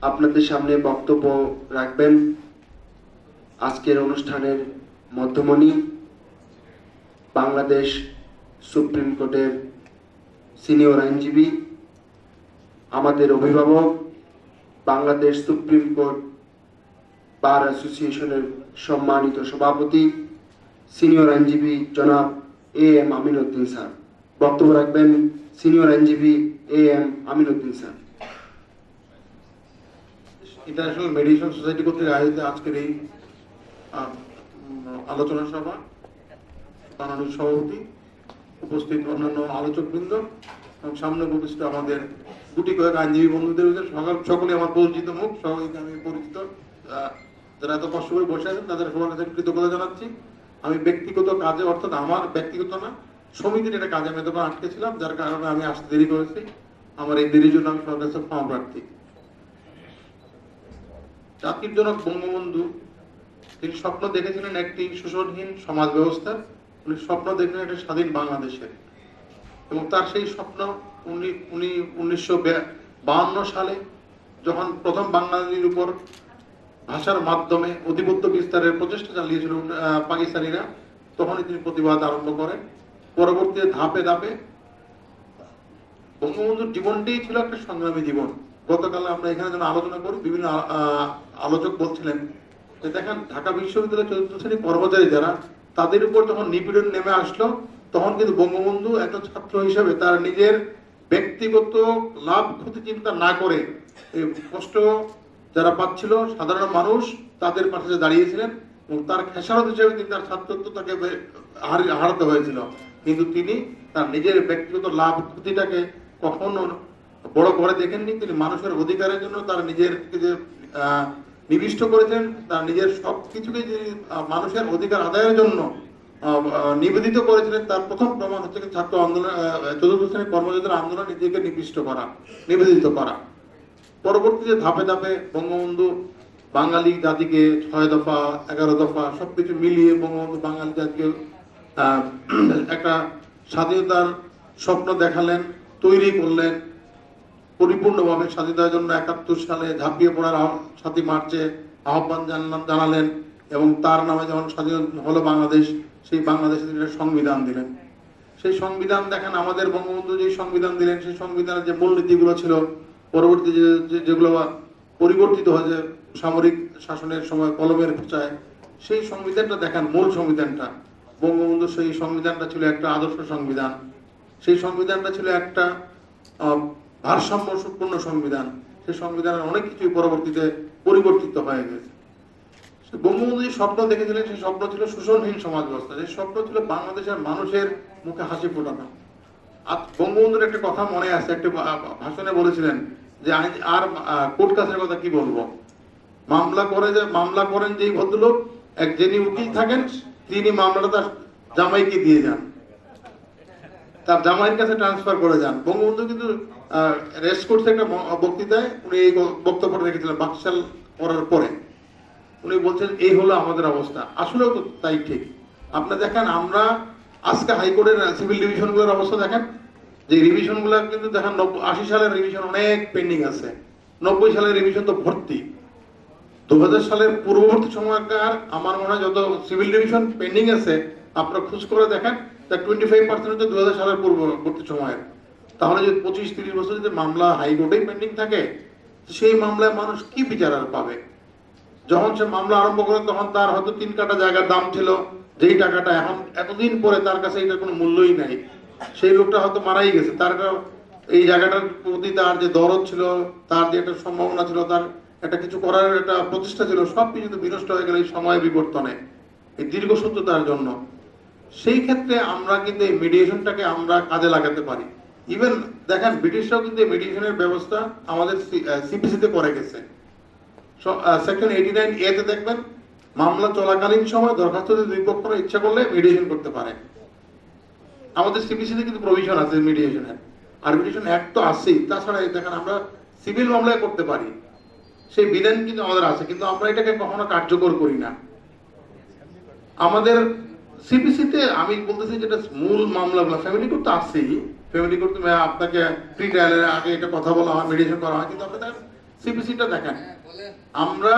আপনাদের সামনে বক্তব্য রাখবেন আজকের অনুষ্ঠানের মধ্যমণি বাংলাদেশ সুপ্রিম কোর্টের সিনিয়র আইনজীবী, আমাদের অভিভাবক, বাংলাদেশ সুপ্রিম কোর্ট বার অ্যাসোসিয়েশনের সম্মানিত সভাপতি সিনিয়র আইনজীবী জনাব এম আমিন উদ্দিন স্যার। বক্তব্য রাখবেন সিনিয়র আইনজীবী M Amin Uddin sir. International meditation society কর্তৃক আয়োজিত আজকের এই আলোচনা সভা, মাননীয় সভাপতি, উপস্থিত অন্যান্য আলোচকবৃন্দ এবং সামনে উপস্থিত আমাদের গুটি কয়েক আইনজীবী বন্ধুদের সকলে আমার পরিচিত মুখ, সবাইকে আমি পরিচিত, যারা এত কষ্ট করে বসে আছেন তাদের সবার কাছে কৃতজ্ঞতা জানাচ্ছি। আমি ব্যক্তিগত কাজে, অর্থাৎ আমার ব্যক্তিগত না, সমিতির একটা কাজে আমি এতক্ষণ আটকে ছিলাম, যার কারণে আমি আসতে দেরি করেছি। আমার এই দেরির জন্য আমি সবার কাছে ক্ষমা প্রার্থী। জাতির জনক বঙ্গবন্ধু তিনি স্বপ্ন দেখেছিলেন একটি শোষণহীন সমাজ ব্যবস্থার, উনি স্বপ্ন দেখেছিলেন একটি স্বাধীন বাংলাদেশের, এবং তার সেই স্বপ্ন উনি 1952 সালে যখন প্রথম বাঙালির উপর ভাষার মাধ্যমে আধিপত্য বিস্তারের প্রচেষ্টা চালিয়েছিল পাকিস্তানিরা, তখনই তিনি প্রতিবাদ আরম্ভ করেন। পরবর্তীতে ধাপে ধাপে বঙ্গবন্ধুর জীবনটাই ছিল একটা সংগ্রামী জীবন। গতকাল আমরা এখানে যেন আলোচনা করি, বিভিন্ন আলোচক বলছিলেন যে দেখেন ঢাকা বিশ্ববিদ্যালয়ের চতুর্থ শ্রেণীর কর্মচারী যারা, তাদের উপর যখন নিপীড়ন নেমে আসলো, তখন কিন্তু বঙ্গবন্ধু একটা ছাত্র হিসেবে তার নিজের ব্যক্তিগত লাভ ক্ষতি চিন্তা না করে এই কষ্ট যারা পাচ্ছিল সাধারণ মানুষ, তাদের পাশে দাঁড়িয়েছিলেন, এবং তার খেসারত হিসেবে তিনি তার ছাত্রত্ব তাকে হারাতে হয়েছিল। কিন্তু তিনি তার নিজের ব্যক্তিগত লাভ ক্ষতিটাকে কখনো বড় করে দেখেননি। তিনি মানুষের অধিকারের জন্য তার নিজের যে নিবিষ্ট করেছেন, তার নিজের সব কিছুকে যে মানুষের অধিকার আদায়ের জন্য নিবেদিত করেছিলেন, তার প্রথম প্রমাণ হচ্ছে ছাত্র আন্দোলন, চতুর্থ শ্রেণীর কর্মচারীদের আন্দোলন নিজেকে নিবিষ্ট করা, নিবেদিত করা। পরবর্তীতে ধাপে ধাপে বঙ্গবন্ধু বাঙালি জাতিকে 6 দফা 11 দফা সবকিছু মিলিয়ে বঙ্গবন্ধু বাঙালি জাতিকে একটা স্বাধীনতার স্বপ্ন দেখালেন, তৈরি করলেন পরিপূর্ণভাবে। স্বাধীনতার জন্য 71 সালে ঝাঁপিয়ে পড়ার 7ই মার্চে আহ্বান জানালেন, এবং তার নামে যখন স্বাধীন হলো বাংলাদেশ, সেই বাংলাদেশে তিনি সংবিধান দিলেন। সেই সংবিধান দেখেন, আমাদের বঙ্গবন্ধু যে সংবিধান দিলেন, সেই সংবিধানের যে মূলনীতিগুলো ছিল, পরবর্তী যেগুলো পরিবর্তিত হয়েছে সামরিক শাসনের সময় কলমের খোঁচায়, সেই সংবিধানটা দেখেন, মূল সংবিধানটা বঙ্গবন্ধু, সেই সংবিধানটা ছিল একটা আদর্শ সংবিধান। সেই সংবিধানটা ছিল একটা ভারসাম্যপূর্ণ সংবিধান। সেই সংবিধানের অনেক কিছুই পরবর্তীতে পরিবর্তিত হয়ে গেছে। বঙ্গবন্ধু যে স্বপ্ন দেখেছিলেন, সেই স্বপ্ন ছিল শোষণহীন সমাজ ব্যবস্থা, সেই স্বপ্ন ছিল বাংলাদেশের মানুষের মুখে হাসি ফোটানো। আর বঙ্গবন্ধুর একটা কথা মনে আছে, একটা ভাষণে বলেছিলেন যে আর কোর্ট কাছের কথা কি বলবো, মামলা করেন যেই ভদ্রলোক, যিনি উকিল থাকেন, তিনি মামলাটা তার জামাইকে দিয়ে যান, তার জামাইয়ের কাছে ট্রান্সফার করে যান। বঙ্গবন্ধু কিন্তু রেস্ট করতে একটা বক্তৃতায় উনি এই বক্তব্যটা রেখেছিলেন বাকশাল করার পরে। উনি বলছেন এই হলো আমাদের অবস্থা। আসলেও তো তাই, ঠিক। আপনি দেখেন, আমরা আজকে হাইকোর্টের সিভিল ডিভিশনগুলোর অবস্থা দেখেন, যে রিভিশনগুলো কিন্তু দেখেন 80 সালের রিভিশন অনেক পেন্ডিং আছে, 90 সালের রিভিশন তো ভর্তি। 2000 সালের পূর্ববর্তী সময়কার আমার মনে হয় যত সিভিল ডিভিশন পেন্ডিং আছে, আপনারা খোঁজ করে দেখেন, তার 25% হচ্ছে 2000 সালের পূর্ববর্তী সময়ের। তাহলে যদি 25-30 বছর যদি মামলা হাইকোর্টেই পেন্ডিং থাকে, সেই মামলায় মানুষ কি বিচার আর পাবে? যখন সে মামলা আরম্ভ করে, তখন তার হয়তো 3 কাঠা জায়গার দাম ছিল, যেই টাকাটা এখন এতদিন পরে তার কাছে এটার কোনো মূল্যই নাই। সেই লোকটা হয়তো মারাই গেছে, তার এই জায়গাটার প্রতি তার যে দরদ ছিল, তার যে একটা সম্ভাবনা ছিল, তার একটা কিছু করার একটা প্রচেষ্টা ছিল, সব কিছু বিনষ্ট হয়ে গেল এই সময় বিবর্তনে, এই দীর্ঘসূত্রতার জন্য। সেই ক্ষেত্রে আমরা কিন্তু এই মিডিয়েশনটাকে আমরা কাজে লাগাতে পারি। ইভেন দেখেন, ব্রিটিশরাও কিন্তু এই মিডিয়েশনের ব্যবস্থা আমাদের সিপিসিতে করে গেছে। সেকশন 89A তে দেখবেন, মামলা চলাকালীন সময় দরখাস্ত দুই পক্ষ ইচ্ছা করলে মিডিয়েশন করতে পারে। আমাদের সিপিসিতে কিন্তু প্রভিশন আছে মিডিয়েশনের, আরবিট্রেশন অ্যাক্ট তো আছেই। তাছাড়া দেখেন, আমরা সিভিল মামলায় করতে পারি, সেই বিধান কিন্তু আমাদের আছে, কিন্তু আমরা এটাকে কখনো কার্যকর করি না। আমাদের সিপিসিতে আমি বলতেছি যেটা মূল মামলাগুলো, ফ্যামিলি কোর্ট তো আছেই, ফ্যামিলি কোর্ট আপনাকে প্রি ট্রায়ালের আগে এটা কথা বলা হয়, মিডিয়েশন করা হয়, কিন্তু আপনাদের সিপিসিটা দেখেন। আমরা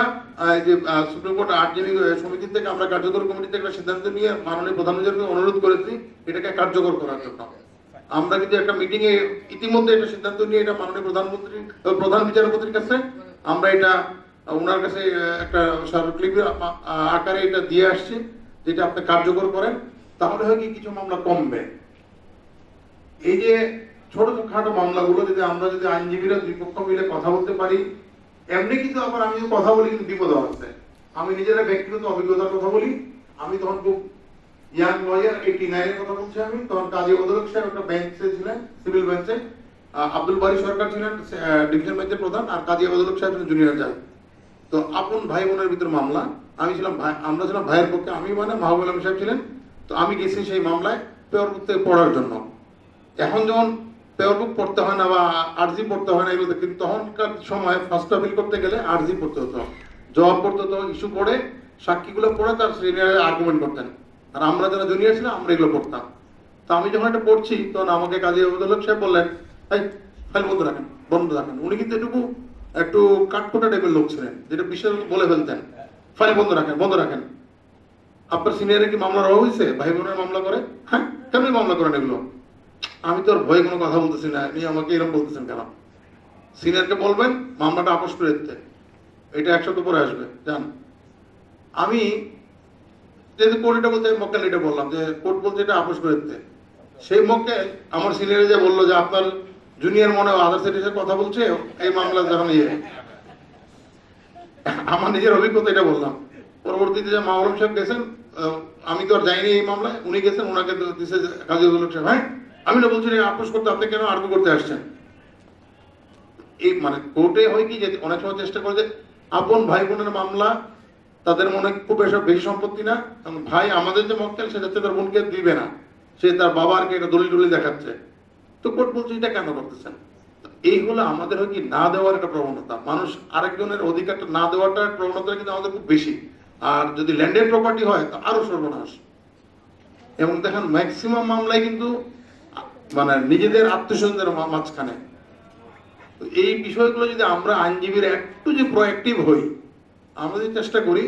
এই যে সুপ্রিম কোর্ট আইনজীবী সমিতি থেকে আমরা কার্যকর কমিটি থেকে একটা সিদ্ধান্ত নিয়ে মাননীয় প্রধান বিচারপতিকে অনুরোধ করেছি এটাকে কার্যকর করার জন্য। আমরা কিন্তু একটা মিটিং এ ইতিমধ্যে একটা সিদ্ধান্ত নিয়ে এটা মাননীয় প্রধান বিচারপতির কাছে আমরা এটা ওনার কাছে একটা স্মারকলিপি আকারে এটা দিয়ে আসছি, যেটা আপনি কার্যকর করেন, তাহলে হয় কি কিছু মামলা কমবে। এই যে ছোটখাটো মামলাগুলো আমরা যদি আইনজীবীরা দুই পক্ষ মিলে কথা বলতে পারি, এমনি কিন্তু আবার আমি যদি কথা বলি কিন্তু বিপদ আছে। আমি নিজেরা ব্যক্তিগত অভিজ্ঞতার কথা বলি, আমি তখন খুব ইয়াং লয়ার 89 এর কথা বলছি, আমি তখন কাজী ওদরক সাহেব একটা বেঞ্চে ছিলেন, সিভিল বেঞ্চে, আব্দুল বারী সরকার ছিলেন ডিভিশন বেঞ্চের প্রধান, আর কাজী ওদরক সাহেব জুনিয়র জাজ। তো আপন ভাই বোনের ভিতর মামলা, আমি ছিলাম ভাই, আমরা ছিলাম ভাইয়ের পক্ষে, আমি মানে মাহবুব আলম সাহেব ছিলেন। তো আমি গেছি সেই মামলায় পেয়ার বুক থেকে পড়ার জন্য। এখন যখন পেয়ার বুক পড়তে হয় না বা আরজি পড়তে হয় না এগুলো, কিন্তু তখনকার সময় ফার্স্ট আপিল করতে গেলে আরজি পড়তে হতো, জবাব পড়তে হতো, ইস্যু করে সাক্ষীগুলো পড়ে তার সিনিয়র আর্গুমেন্ট করতেন, আর আমরা যারা জুনিয়র ছিলাম আমরা এগুলো পড়তাম। তো আমি যখন এটা পড়ছি তখন আমাকে কাজী আবদুল্লাহ সাহেব বললেন, এই ফাইল বন্ধ রাখেন, বন্ধ রাখেন। উনি কিন্তু একটু কাঠখোটা টাইপের লোক ছিলেন, যেটা বিশেষ বলে ফেলতেন, ফাইল বন্ধ রাখেন, বন্ধ রাখেন। আপনার সিনিয়রে কি মামলা রওয়া হয়েছে? ভাই বোনের মামলা করে? হ্যাঁ, কেমনি মামলা করেন এগুলো? আমি তো আর ভয়ে কোনো কথা বলতেছি না, আপনি আমাকে এরকম বলতেছেন কেন? সিনিয়রকে বলবেন মামলাটা আপোষ করে দিতে, এটা 1 সপ্তাহ পরে আসবে, যান। আমি যেহেতু কোর্ট এটা বলতে, মক্কেল এটা বললাম যে কোর্ট বলতে এটা আপোষ করে দিতে। সেই মক্কেল আমার সিনিয়রে যে বললো যে আপনার জুনিয়র মনে হয় আদার সাইডের কথা বলছে এই মামলা যখন আমার নিজের অভিজ্ঞতা এটা বললাম। পরবর্তীতে যে মাওলাম সাহেব গেছেন, আমি তো আর যাইনি এই মামলায়, উনি গেছেন, ওনাকে দিছে কাজী আবদুল্লাহ সাহেব, হ্যাঁ আমি না বলছি আপোষ করতে, আপনি কেন আর্গু করতে আসছেন? এই মানে কোর্টে হয় কি যে অনেক সময় চেষ্টা করে যে আপন ভাই বোনের মামলা, তাদের মনে খুব এসব বেশি সম্পত্তি না, ভাই আমাদের যে মক্কেল সে যাচ্ছে তার বোনকে দিবে না, সে তার বাবারকে এটা দলিল টলিল দেখাচ্ছে। তো কোর্ট বলছে এটা কেন করতেছেন? এই হলো আমাদের হয় কি না দেওয়ার একটা প্রবণতা, মানুষ আরেকজনের অধিকারটা না দেওয়াটার প্রবণতা কিন্তু আমাদের খুব বেশি। আর যদি ল্যান্ডেড প্রপার্টি হয় তো আরো সর্বনাশ। এবং দেখেন ম্যাক্সিমাম মামলায় কিন্তু মানে নিজেদের আত্মীয়স্বজনদের মাঝখানে। এই বিষয়গুলো যদি আমরা আইনজীবীরা একটু যে প্রোঅ্যাক্টিভ হই, আমরা যদি চেষ্টা করি,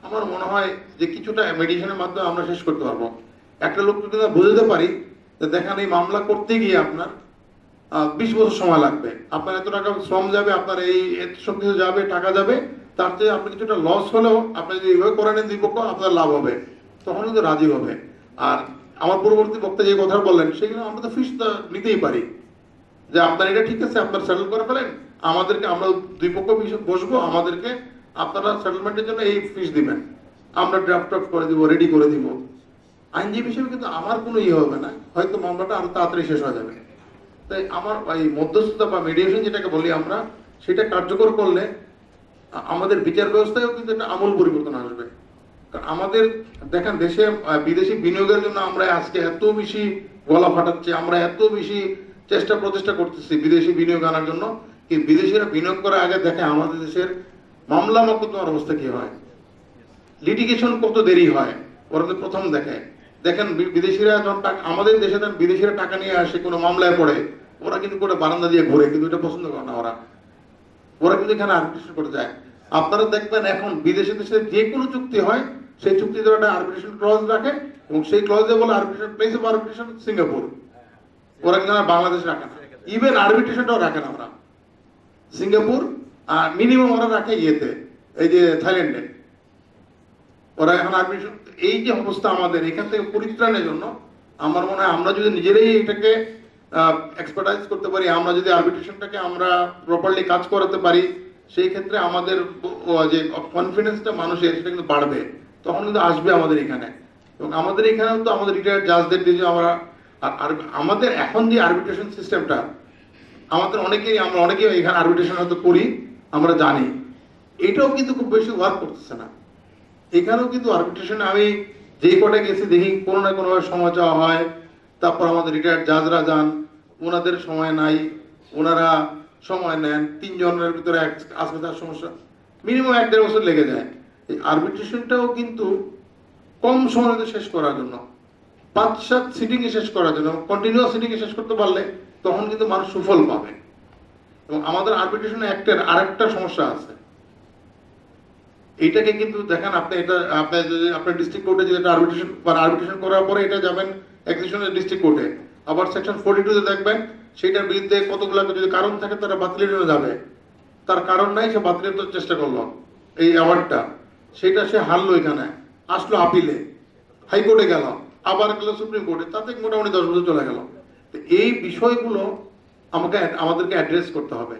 আমার মনে হয় যে কিছুটা মেডিসিনের মাধ্যমে আমরা শেষ করতে পারবো। একটা লোক যদি বুঝতে পারি যে দেখেন এই মামলা করতে গিয়ে আপনার 20 বছর সময় লাগবে, আপনার এত টাকা শ্রম যাবে, আপনার এই সব কিছু যাবে, টাকা যাবে, তার চেয়ে আপনি কিছুটা লস হলেও আপনি যদি এইভাবে করে নেন দুই পক্ষ, আপনার লাভ হবে, তখন কিন্তু রাজি হবে। আর আমার পূর্ববর্তী বক্তা যে কথা বললেন সেগুলো আমরা তো ফিস নিতেই পারি, যে আপনার এটা ঠিক আছে, আপনার সেটেল করে ফেলেন, আমাদেরকে, আমরা দুই পক্ষ বসবো, আমাদেরকে আপনারা সেটেলমেন্টের জন্য এই ফিস দিবেন, আমরা ড্রাফট করে দিব, রেডি করে দিব। আইনজীবী হিসেবে কিন্তু আমার কোনো ইয়ে হবে না, হয়তো মামলাটা আরো তাড়াতাড়ি শেষ হয়ে যাবে। তাই আমার এই মধ্যস্থতা বা মিডিয়েশন যেটাকে বলি আমরা, সেটা কার্যকর করলে আমাদের বিচার ব্যবস্থায়ও কিন্তু একটা আমূল পরিবর্তন আসবে। আমাদের দেখেন দেশে বিদেশি বিনিয়োগের জন্য আমরা আজকে এত বেশি গলা ফাটাচ্ছি, আমরা এত বেশি প্রচেষ্টা করতেছি বিদেশি বিনিয়োগ আনার জন্য, কি বিদেশিরা বিনিয়োগ করার আগে দেখে আমাদের দেশের মামলা মোকদ্দমার অবস্থা কি হয়, লিটিগেশন কত দেরি হয়, ওরা তো প্রথম দেখে। দেখেন বিদেশিরা যখন আমাদের দেশে বিদেশিরা টাকা নিয়ে আসে কোনো মামলায় পড়ে, ওরা কিন্তু করে বারান্দা দিয়ে ঘুরে, কিন্তু এটা পছন্দ করে না ওরা কিন্তু এখানে আর্বিট্রেশন করতে যায়। আপনারা দেখবেন এখন বিদেশি দেশে যে কোনো চুক্তি হয়, সেই চুক্তিতে একটা আর্বিট্রেশন ক্লজ রাখে, এবং সেই ক্লজে বলে arbitration place of arbitration Singapore. ওরা কিন্তু বাংলাদেশ রাখে না, ইভেন আর্বিট্রেশনটাও রাখে না ওরা, সিঙ্গাপুর আর মিনিমাম ওরা রাখে ইয়েতে, এই যে থাইল্যান্ডে ওরা এখন আর্বিট্রেশন। এই যে অবস্থা আমাদের এখান থেকে পরিত্রাণের জন্য আমার মনে হয় আমরা যদি নিজেরাই এটাকে এক্সপার্টাইজ করতে পারি, আমরা যদি আর্বিট্রেশনটাকে আমরা প্রপারলি কাজ করাতে পারি, সেই ক্ষেত্রে আমাদের যে কনফিডেন্সটা মানুষের সেটা কিন্তু বাড়বে, তখন কিন্তু আসবে আমাদের এখানে। এবং আমাদের এখানেও তো আমাদের রিটায়ার্ড জাজদের দিয়ে আমরা, আর আমাদের এখন যে আর্বিট্রেশন সিস্টেমটা, আমরা অনেকেই এখানে আর্বিট্রেশন হয়তো করি, আমরা জানি এটাও কিন্তু খুব বেশি ওয়ার্ক করতেছে না। এখানেও কিন্তু আর্বিট্রেশনে আমি যেই কোর্টে গেছি দেখি কোনো না কোনো সময় চাওয়া হয়, তারপর আমাদের রিটায়ার্ড জাজরা যান, ওনাদের সময় নাই, ওনারা সময় নেন, 3 জনের ভিতরে আসবে তার সমস্যা, মিনিমাম 1-1.5 বছর লেগে যায়। এই আর্বিট্রেশনটাও কিন্তু কম সময়ে শেষ করার জন্য, 5-7 সিটিংয়ে শেষ করার জন্য, কন্টিনিউয়াস সিটিংয়ে শেষ করতে পারলে তখন কিন্তু মানুষ সুফল পাবে। এবং আমাদের আরবিট্রেশন অ্যাক্টের আরেকটা সমস্যা আছে। এইটাকে কিন্তু দেখেন আপনি, এটা আপনি যদি আপনার ডিস্ট্রিক্ট কোর্টে যদি আরবিট্রেশন করার পরে এটা যাবেন এক্সিকিউশনের ডিস্ট্রিক্ট কোর্টে, আবার সেকশন 42 দেখবেন সেটার বিরুদ্ধে কতগুলো যদি কারণ থাকে তারা বাতিলের জন্য যাবে। তার কারণ নাই, সে বাতিলের চেষ্টা করলো এই অ্যাওয়ার্ডটা, সেটা সে হারলো, এখানে আসলো আপিলে, হাইকোর্টে গেল, আবার গেল সুপ্রিম কোর্টে, তাতে মোটামুটি 10 বছর চলে গেল। তো এই বিষয়গুলো আমাদেরকে অ্যাড্রেস করতে হবে।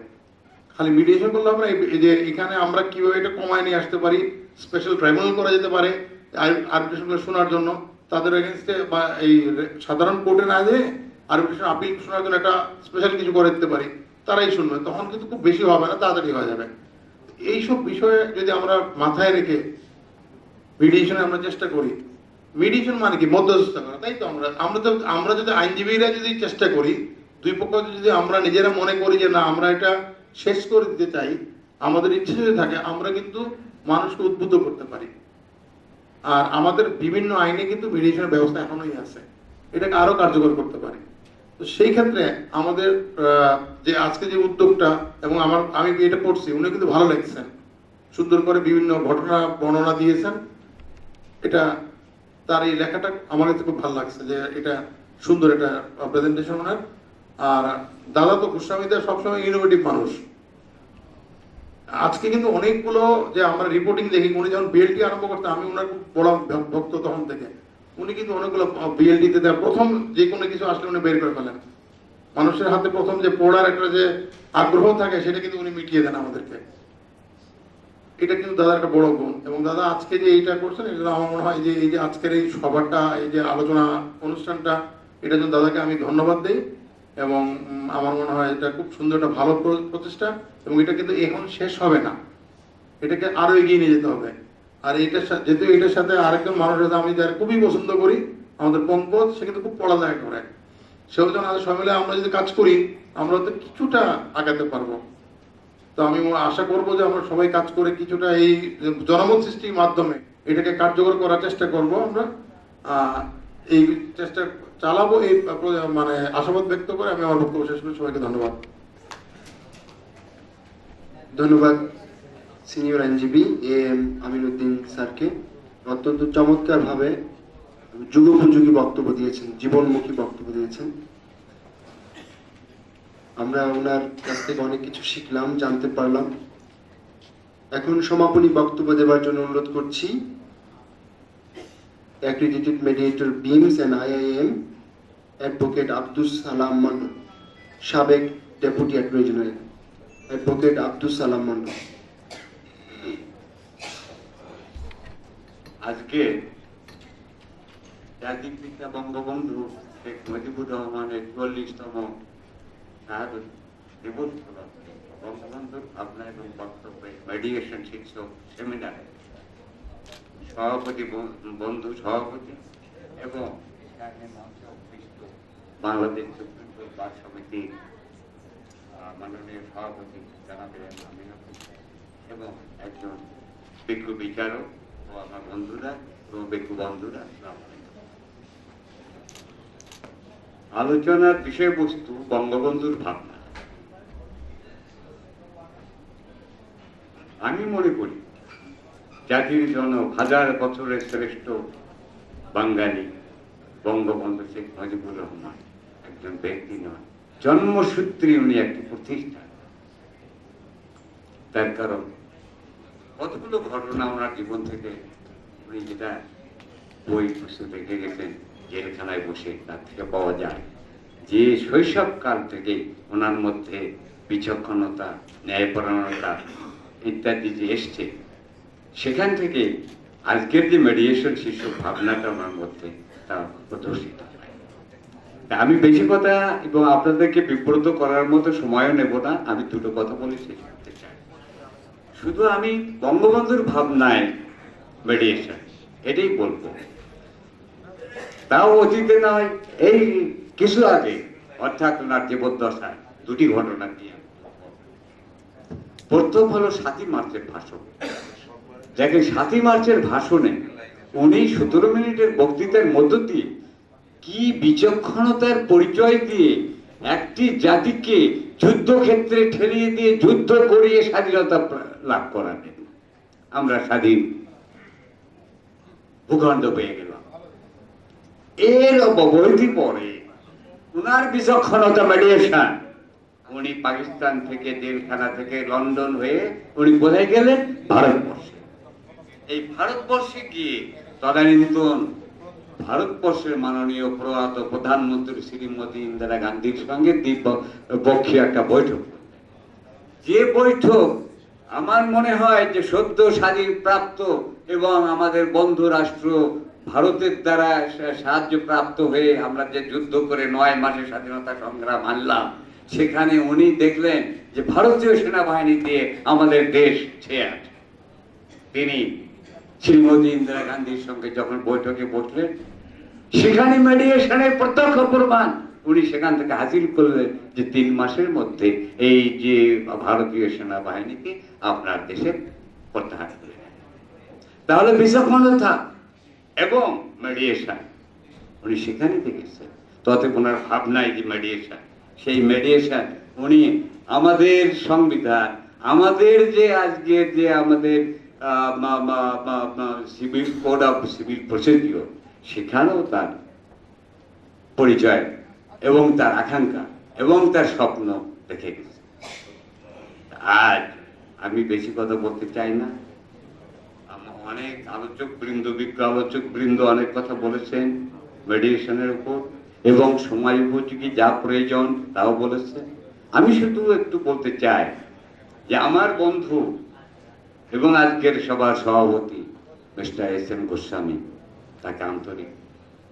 খালি মিডিয়েশন করলে হবে না, এই যে এখানে আমরা কিভাবে এটা কমায় নিয়ে আসতে পারি, স্পেশাল ট্রাইব্যুনাল করা যেতে পারে আরবিট্রেশনগুলো শোনার জন্য, তাদের এগেনস্টে বা এই সাধারণ কোর্টে না যেয়ে আরবিট্রেশন আপিল শোনার জন্য একটা স্পেশাল কিছু করে দিতে পারি, তারাই শুনবে, তখন কিন্তু খুব বেশি হবে না, তাড়াতাড়ি হয়ে যাবে। এইসব বিষয়ে যদি আমরা মাথায় রেখে মিডিয়েশনে আমরা চেষ্টা করি, মিডিয়েশন মানে কি মধ্যস্থতা করা, তাই তো আমরা যদি আইনজীবীরা যদি চেষ্টা করি, দুই পক্ষ যদি আমরা নিজেরা মনে করি যে না আমরা এটা শেষ করে দিতে চাই, আমাদের ইচ্ছে যদি থাকে, আমরা কিন্তু মানুষকে উদ্বুদ্ধ করতে পারি। আর আমাদের বিভিন্ন আইনে কিন্তু মিডিয়েশনের ব্যবস্থা এখনোই আছে, এটাকে আরো কার্যকর করতে পারি। তো সেই ক্ষেত্রে আমাদের যে আজকে যে উদ্যোগটা, এবং আমি এটা পড়ছি, উনি কিন্তু ভালো লাগছেন, সুন্দর করে বিভিন্ন ঘটনা বর্ণনা দিয়েছেন। এটা তার এই লেখাটা আমার কাছে খুব ভালো লাগছে, যে এটা সুন্দর একটা প্রেজেন্টেশন ওনার। আর দাদা তো গোস্বামীদের সবসময় ইনোভেটিভ মানুষ। আজকে কিন্তু অনেকগুলো যে আমরা রিপোর্টিং দেখি, উনি যখন বিএলটি আরম্ভ করতেন, আমি ওনার খুব বড় ভক্ত তখন থেকে। উনি কিন্তু অনেকগুলো বিএলটিতে প্রথম যে কোনো কিছু আসলে উনি বের করে ফেলেন। মানুষের হাতে প্রথম যে পড়ার একটা যে আগ্রহ থাকে, সেটা কিন্তু উনি মিটিয়ে দেন আমাদেরকে। এটা কিন্তু দাদার একটা বড় গুণ। এবং দাদা আজকে যে এইটা করছেন, এটা আমার মনে হয় যে এই যে আজকের এই সভাটা, এই যে আলোচনা অনুষ্ঠানটা, এটার জন্য দাদাকে আমি ধন্যবাদ দিই। এবং আমার মনে হয় এটা খুব সুন্দর একটা ভালো প্রচেষ্টা, এবং এটা কিন্তু এখন শেষ হবে না, এটাকে আরো এগিয়ে নিয়ে যেতে হবে। আর এটার সাথে, যেহেতু এটার সাথে আরেকজন মানুষ আছে আমি যারা খুবই পছন্দ করি, আমাদের পঙ্কজ, সে কিন্তু খুব পড়ালেখা করে, সেও যেন সবাই মিলে আমরা যদি কাজ করি, আমরা তো কিছুটা আগাতে পারবো। তো আমি আশা করবো যে আমরা সবাই কাজ করে কিছুটা এই জনমত সৃষ্টির মাধ্যমে এটাকে কার্যকর করার চেষ্টা করব। আমরা এই চেষ্টা চালাবো, এই মানে আশাবাদ ব্যক্ত করে আমি আমার বক্তব্য শেষ করি। সবাইকে ধন্যবাদ। ধন্যবাদ সিনিয়র আইনজীবী AM আমিনুদ্দিন স্যারকে, অত্যন্ত চমৎকার ভাবে যুগোপযোগী বক্তব্য দিয়েছেন, জীবনমুখী বক্তব্য দিয়েছেন। আমরা ওনার কাছ থেকে অনেক কিছু শিখলাম, জানতে পারলাম। এখন সমাপনী বক্তব্য দেওয়ার জন্য অনুরোধ করছি accredited mediator BIMS and IIM advocate Abdus Salam Mondal, সাবেক deputy attorney general advocate Abdus Salam Mondal. আজকে জাতির পিতা বঙ্গবন্ধু শেখ মুজিবুর রহমানের ৪৪তম শাহাদত দিবস উপলক্ষে বঙ্গবন্ধুর ভাবনা এবং বক্তব্যে মেডিয়েশন শীর্ষক সেমিনারে সভাপতি বন্ধু সভাপতি এবং বাংলাদেশ সুপ্রিম কোর্ট বার সমিতির মাননীয় সভাপতি জানাবেন এবং একজন বিজ্ঞ বিচারক ও আমার বন্ধুরা এবং বিজ্ঞ বন্ধুরা, আলোচনার বিষয়বস্তু বঙ্গবন্ধুর ভাবনা। আমি মনে করি জাতির জনক, হাজার বছরের শ্রেষ্ঠ বাঙালি বঙ্গবন্ধু শেখ মুজিবুর রহমান একজন ব্যক্তি নয়, জন্মসূত্রে উনি একটি প্রতিষ্ঠান। তার কারণ কতগুলো ঘটনা ওনার জীবন থেকে উনি যেটা বই পুস্তক রেখে গেছেন, জেলখানায় বসে, তার থেকে পাওয়া যায় যে শৈশবকাল থেকে ওনার মধ্যে বিচক্ষণতা, ন্যায়পরায়ণতা ইত্যাদি যে এসছে, সেখান থেকে আজকের যে মেডিয়েশন শীর্ষক ভাবনাটা ওনার মধ্যে তা প্রদর্শিত হয়। আমি বেশি কথা এবং আপনাদেরকে বিব্রত করার মতো সময়ও নেব না, আমি দুটো কথা বলে শেষ করতে চাই। শুধু আমি বঙ্গবন্ধুর ভাবনায় মেডিয়েশন এটাই বলবো, তাও অতীতে নয়, এই কিছু আগে, অর্থাৎ ওনার জীবদ্দশায় দুটি ঘটনা দিয়ে। প্রথম হলো 7ই মার্চের ভাষণ। দেখেন 7ই মার্চের ভাষণে উনি 17 মিনিটের বক্তৃতার মধ্য দিয়ে কি বিচক্ষণতার পরিচয় দিয়ে একটি জাতিকে যুদ্ধক্ষেত্রে ঠেলিয়ে দিয়ে যুদ্ধ করিয়ে স্বাধীনতা লাভ করালেন। আমরা স্বাধীন ভূখণ্ড পেয়ে গেলাম। এর অবধি পরে উনার বিচক্ষণতা মেডিয়েশন, উনি পাকিস্তান থেকে জেলখানা থেকে লন্ডন হয়ে উনি কোথায় গেলেন? ভারতবর্ষে। এই ভারতবর্ষে গিয়ে তদানীন্তন ভারতবর্ষের মাননীয় প্রয়াত প্রধানমন্ত্রী শ্রীমতী ইন্দিরা গান্ধীর সঙ্গে দ্বিপক্ষীয় একটা বৈঠক। যে বৈঠক আমার মনে হয় যে সদ্য স্বাধীন প্রাপ্ত এবং আমাদের বন্ধু রাষ্ট্র ভারতের দ্বারা সাহায্য প্রাপ্ত হয়ে আমরা যে যুদ্ধ করে 9 মাসে স্বাধীনতা সংগ্রাম আনলাম, সেখানে উনি দেখলেন যে ভারতীয় সেনাবাহিনী দিয়ে আমাদের দেশ ছেয়ে আছে। তিনি শ্রীমতী ইন্দিরা গান্ধীর সঙ্গে যখন বৈঠকে বসলেন, সেখানে মেডিয়েশনের প্রত্যক্ষ প্রমাণ উনি সেখান থেকে হাসিল করলেন যে 3 মাসের মধ্যে এই যে ভারতীয় সেনাবাহিনীকে আপনার দেশে প্রত্যাহার করে নেন। তাহলে বিচক্ষণতা এবং মেডিয়েশন উনি সেখানে দেখেছেন। তত ওনার ভাবনায় যে মেডিয়েশন, সেই মেডিয়েশন উনি আমাদের সংবিধান, আমাদের যে আজকের যে আমাদের civil code of civil procedure, সেখানেও তার পরিচয় এবং তার আকাঙ্ক্ষা এবং তার স্বপ্ন রেখে গেছে। আজ আমি বেশি কথা বলতে চাই না। অনেক আলোচক বৃন্দ, বিজ্ঞ আলোচক বৃন্দ অনেক কথা বলেছেন মেডিয়েশনের উপর এবং সময় উপযোগী যা প্রয়োজন তাও বলেছেন। আমি শুধু একটু বলতে চাই যে আমার বন্ধু এবং আজকের সভার সভাপতি মিস্টার এস.এম. গোস্বামী, তাকে আন্তরিক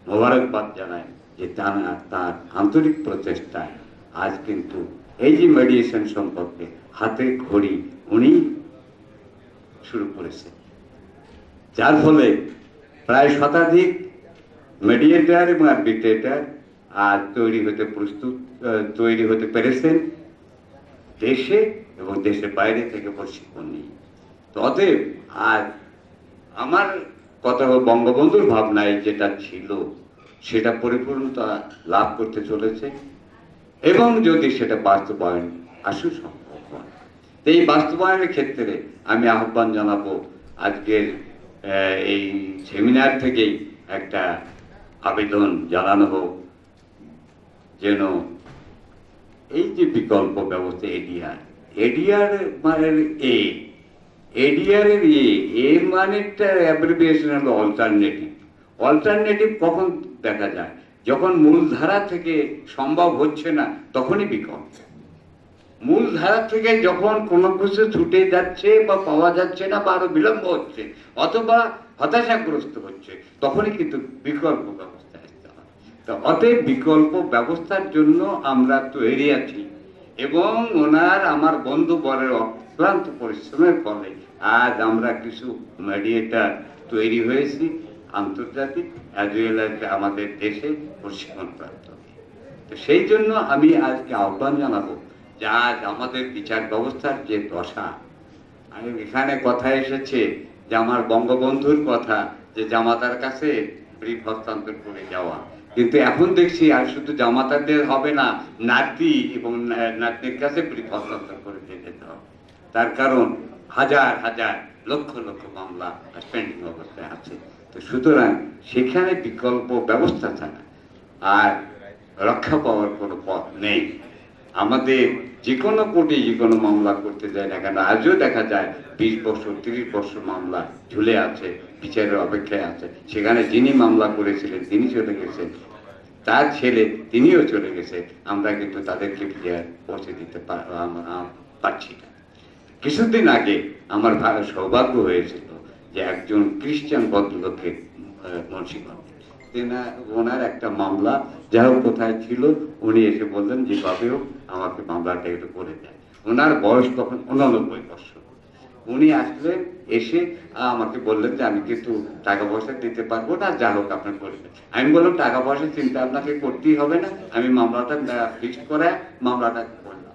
মোবারকবাদ জানায় যে তার আন্তরিক প্রচেষ্টায় আজ কিন্তু এই যে মেডিয়েশন সম্পর্কে হাতে ঘড়ি উনি শুরু করেছে, যার ফলে প্রায় শতাধিক মেডিয়েটার এবং আরবিট্রেটর আজ তৈরি হতে পেরেছেন দেশে এবং দেশের বাইরে থেকে প্রশিক্ষণ নিয়ে। তো অতএব আজ আমার কথা বঙ্গবন্ধুর ভাবনায় যেটা ছিল সেটা পরিপূর্ণতা লাভ করতে চলেছে এবং যদি সেটা বাস্তবায়ন আসু সম্ভব হয়, এই বাস্তবায়নের ক্ষেত্রে আমি আহ্বান জানাবো আজকের এই সেমিনার থেকেই একটা আবেদন জানানো হোক যেন এই যে বিকল্প ব্যবস্থা এডিআর মানে এডিআর এর মানেটা অ্যাব্রিভিয়েশন হলো অল্টারনেটিভ কখন দেখা যায়? যখন মূলধারা থেকে সম্ভব হচ্ছে না তখনই বিকল্প। মূলধারা থেকে যখন কোনো কিছু ছুটে যাচ্ছে বা পাওয়া যাচ্ছে না বা আরো বিলম্ব হচ্ছে অথবা হতাশাগ্রস্ত হচ্ছে, তখনই কিন্তু বিকল্প ব্যবস্থা আসতে হয়। তো অতএব বিকল্প ব্যবস্থার জন্য আমরা তৈরি আছি এবং আমার বন্ধু বরের অক্লান্ত পরিশ্রমের ফলে আজ আমরা কিছু মেডিয়েটার তৈরি হয়েছি আন্তর্জাতিক অ্যাজ ওয়েল অ্যাজ আমাদের দেশে প্রশিক্ষণ প্রাপ্ত। তো সেই জন্য আমি আজকে আহ্বান জানাবো যে আজ আমাদের বিচার ব্যবস্থার যে দশা, এখানে কথা এসেছে যে আমার বঙ্গবন্ধুর কথা যে জামাতার কাছে ব্রিফ হস্তান্তর করে যাওয়া, কিন্তু এখন দেখছি আর শুধু জামাতাদের হবে না, নাতি এবং নাতনির কাছে ব্রিফ হস্তান্তর করে দিয়ে যেতে হবে। তার কারণ হাজার হাজার লক্ষ লক্ষ মামলা পেন্ডিং অবস্থায় আছে। তো সুতরাং সেখানে বিকল্প ব্যবস্থা ছাড়া আর রক্ষা পাওয়ার কোনো পথ নেই। আমাদের যে কোনো কোর্টে যে কোনো মামলা করতে যায় না কেন, আজও দেখা যায় 20 বছর 30 বছর মামলা ঝুলে আছে, বিচারের অপেক্ষায় আছে। সেখানে যিনি মামলা করেছিলেন তিনি চলে গেছেন, তার ছেলে তিনিও চলে গেছে, আমরা কিন্তু তাদেরকে বিচার পৌঁছে দিতে পারছি না। কিছুদিন আগে আমার সৌভাগ্য হয়েছিল যে একজন খ্রিস্টান ভদ্রলোকের মুন্সিগঞ্জে ওনার একটা মামলা যা হোক কোথায় ছিল, উনি এসে বললেন যেভাবে হোক আমাকে মামলাটা একটু করে দেয়। ওনার বয়স তখন 89 বছর। উনি আসলেন, এসে আমাকে বললেন যে আমি কিন্তু টাকা পয়সা দিতে পারবো না, যা হোক আপনার করে দেন। আমি বললাম টাকা পয়সা চিন্তা আপনাকে করতেই হবে না, আমি মামলাটা ফিক্সড করে মামলাটা করলাম।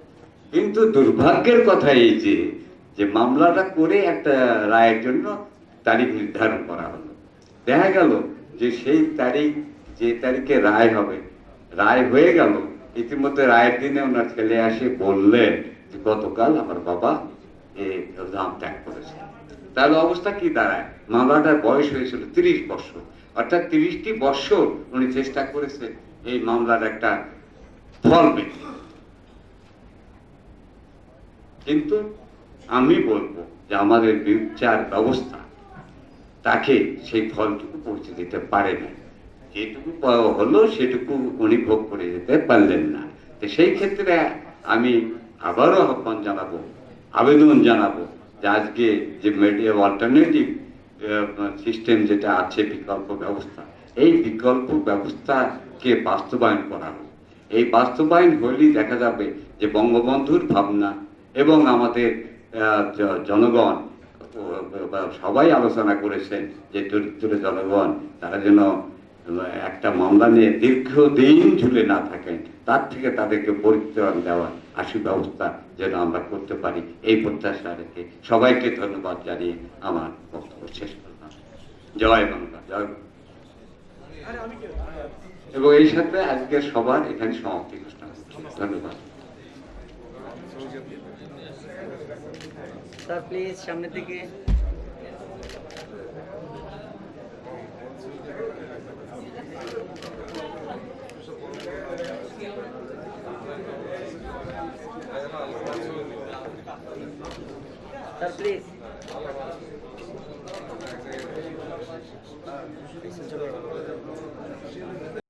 কিন্তু দুর্ভাগ্যের কথা এই যে মামলাটা করে একটা রায়ের জন্য তারিখ নির্ধারণ করা হলো। দেখা গেল যে সেই তারিখ, যে তারিখে রায় হবে, রায় হয়ে গেল ইতিমধ্যে রায়ের দিনে ওনার ছেলে আসে বললেন যে গতকাল আমার বাবা এই ধাম ত্যাগ করেছে। তাহলে অবস্থা কি দাঁড়ায়? মামলাটার বয়স হয়েছিল 30 বছর, অর্থাৎ 30টি বছর উনি চেষ্টা করেছেন এই মামলার একটা ফল পেতে। কিন্তু আমি বলবো যে আমাদের বিচার ব্যবস্থা তাকে সেই ফলটুকু পৌঁছে দিতে পারে না। যেটুকু হলো সেটুকু উনি ভোগ করে যেতে পারলেন না। তো সেই ক্ষেত্রে আমি আবারও আহ্বান জানাবো, আবেদন জানাবো যে আজকে যে মিডিয়া অল্টারনেটিভ সিস্টেম যেটা আছে, বিকল্প ব্যবস্থা, এই বিকল্প ব্যবস্থাকে বাস্তবায়ন করা হোক। এই বাস্তবায়ন হলেই দেখা যাবে যে বঙ্গবন্ধুর ভাবনা এবং আমাদের জনগণ সবাই আলোচনা করেছেন যে দরিদ্র জনগণ তারা যেন একটা মামলা নিয়ে দীর্ঘদিন ঝুলে না থাকেন, তার থেকে তাদেরকে পরিত্রাণ দেওয়ার আশু ব্যবস্থা যেন আমরা করতে পারি, এই প্রত্যাশা রেখে সবাইকে ধন্যবাদ জানিয়ে আমার বক্তব্য শেষ করলাম। জয় বাংলা, জয় বাংলা। এবং এই সাথে আজকের সবার এখানে সমাপ্তি ঘোষণা করছি। ধন্যবাদ। স্যার প্লিজ সামনে থেকে। Sir please.